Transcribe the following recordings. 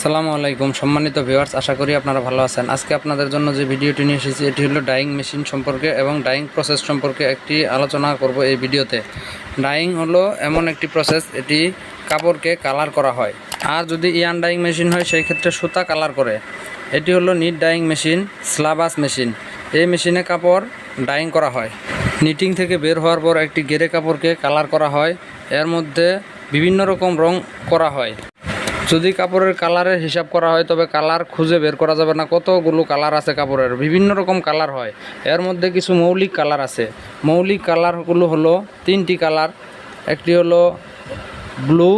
আসসালামু আলাইকুম সম্মানিত ভিউয়ার্স, আশা করি আপনারা ভালো আছেন। আজকে আপনাদের জন্য যে ভিডিওটি নিয়ে এসেছি এটি হলো ডাইং মেশিন সম্পর্কে এবং ডাইং প্রসেস সম্পর্কে একটি আলোচনা করব এই ভিডিওতে। ডাইং হলো এমন একটি প্রসেস, এটি কাপড়কে কালার করা হয়। আর যদি ইয়ান ডাইং মেশিন হয় সেই ক্ষেত্রে সুতা কালার করে। এটি হলো নিট ডাইং মেশিন, স্লাবাস মেশিন। এই মেশিনে কাপড় ডাইং করা হয়। নিটিং থেকে বের হওয়ার পর একটি গেরে কাপড়কে কালার করা হয়। এর মধ্যে বিভিন্ন রকম রং করা হয়। যদি কাপড়ের কালারের হিসাব করা হয় তবে কালার খুঁজে বের করা যাবে না, কতগুলো কালার আছে কাপড়ের, বিভিন্ন রকম কালার হয়। এর মধ্যে কিছু মৌলিক কালার আছে। মৌলিক কালারগুলো হলো তিনটি কালার, একটি হলো ব্লু,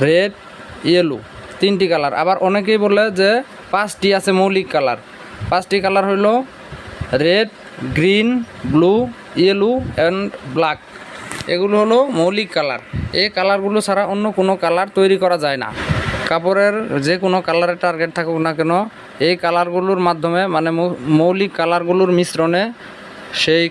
রেড, ইয়েলো, তিনটি কালার। আবার অনেকেই বলে যে পাঁচটি আছে মৌলিক কালার। পাঁচটি কালার হলো red, green, blue, yellow and black. এগুলো হলো মৌলিক কালার। এই কালারগুলো ছাড়া অন্য কোনো কালার তৈরি করা যায় না। কাপড়ের যে কোনো কালারের টার্গেট থাকুক না কেন, এই কালারগুলোর মাধ্যমে মানে মৌলিক কালারগুলোর মিশ্রণে সেই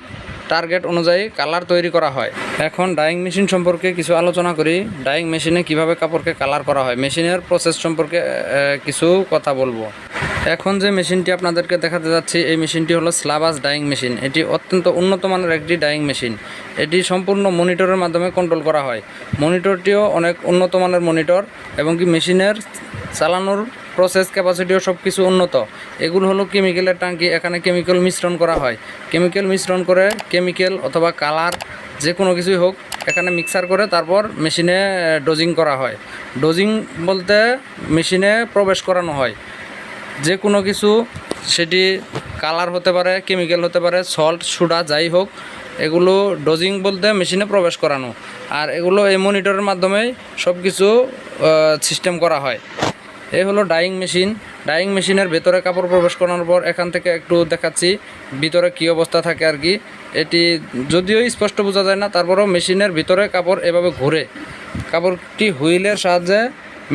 টার্গেট অনুযায়ী কালার তৈরি করা হয়। এখন ডাইং মেশিন সম্পর্কে কিছু আলোচনা করি। ডাইং মেশিনে কিভাবে কাপড়কে কালার করা হয়, মেশিনের প্রসেস সম্পর্কে কিছু কথা বলবো। এখন যে মেশিনটি আপনাদেরকে দেখাতে যাচ্ছি এই মেশিনটি হলো স্লাবাস ডাইং মেশিন। এটি অত্যন্ত উন্নত মানের একটি ডাইং মেশিন। এটি সম্পূর্ণ মনিটরের মাধ্যমে কন্ট্রোল করা হয়। মনিটরটিও অনেক উন্নত মানের মনিটর এবং কি মেশিনের চালানোর প্রসেস ক্যাপাসিটিও সব কিছু উন্নত। এগুলো হলো কেমিক্যালের ট্যাঙ্কি। এখানে কেমিক্যাল মিশ্রণ করা হয়। কেমিক্যাল মিশ্রণ করে কেমিক্যাল অথবা কালার যে কোনো কিছুই হোক এখানে মিক্সার করে তারপর মেশিনে ডোজিং করা হয়। ডোজিং বলতে মেশিনে প্রবেশ করানো হয় যে কোনো কিছু, সেটি কালার হতে পারে, কেমিক্যাল হতে পারে, সল্ট, সোডা, যাই হোক, এগুলো ডোজিং বলতে মেশিনে প্রবেশ করানো। আর এগুলো এই মনিটরের মাধ্যমেই সব কিছু সিস্টেম করা হয়। এই হলো ডাইং মেশিন। ডাইং মেশিনের ভেতরে কাপড় প্রবেশ করানোর পর এখান থেকে একটু দেখাচ্ছি ভিতরে কী অবস্থা থাকে আর কি। এটি যদিও স্পষ্ট বোঝা যায় না, তারপরেও মেশিনের ভিতরে কাপড় এভাবে ঘুরে। কাপড়টি হুইলের সাহায্যে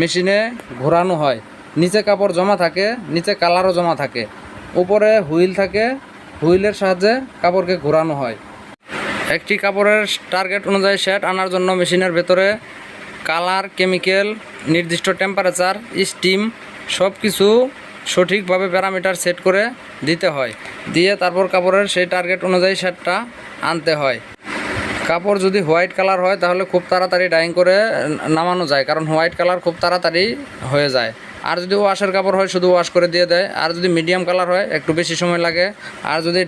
মেশিনে ঘোরানো হয়। নিচে কাপড় জমা থাকে, নিচে কালারও জমা থাকে, উপরে হুইল থাকে, হুইলের সাহায্যে কাপড়কে ঘোরানো হয়। একটি কাপড়ের টার্গেট অনুযায়ী শেড আনার জন্য মেশিনের ভেতরে কালার, কেমিক্যাল, নির্দিষ্ট টেম্পারেচার, স্টিম সব কিছু সঠিকভাবে প্যারামিটার সেট করে দিতে হয়। দিয়ে তারপর কাপড়ের সেই টার্গেট অনুযায়ী শেডটা আনতে হয়। কাপড় যদি হোয়াইট কালার হয় তাহলে খুব তাড়াতাড়ি ডাইং করে নামানো যায়, কারণ হোয়াইট কালার খুব তাড়াতাড়ি হয়ে যায়। আর যদি ওয়াশের কাপড় হয় শুধু ওয়াশ করে দিয়ে দেয়। আর যদি মিডিয়াম কালার হয় একটু বেশি সময় লাগে। আর যদি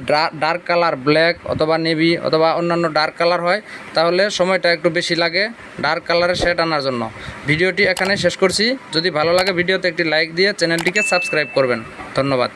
ডার্ক কালার, ব্ল্যাক অথবা নেভি অথবা অন্যান্য ডার্ক কালার হয় তাহলে সময়টা একটু বেশি লাগে ডার্ক কালারের শেড আনার জন্য। ভিডিওটি এখানে শেষ করছি। যদি ভালো লাগে ভিডিওতে একটি লাইক দিয়ে চ্যানেলটিকে সাবস্ক্রাইব করবেন। ধন্যবাদ।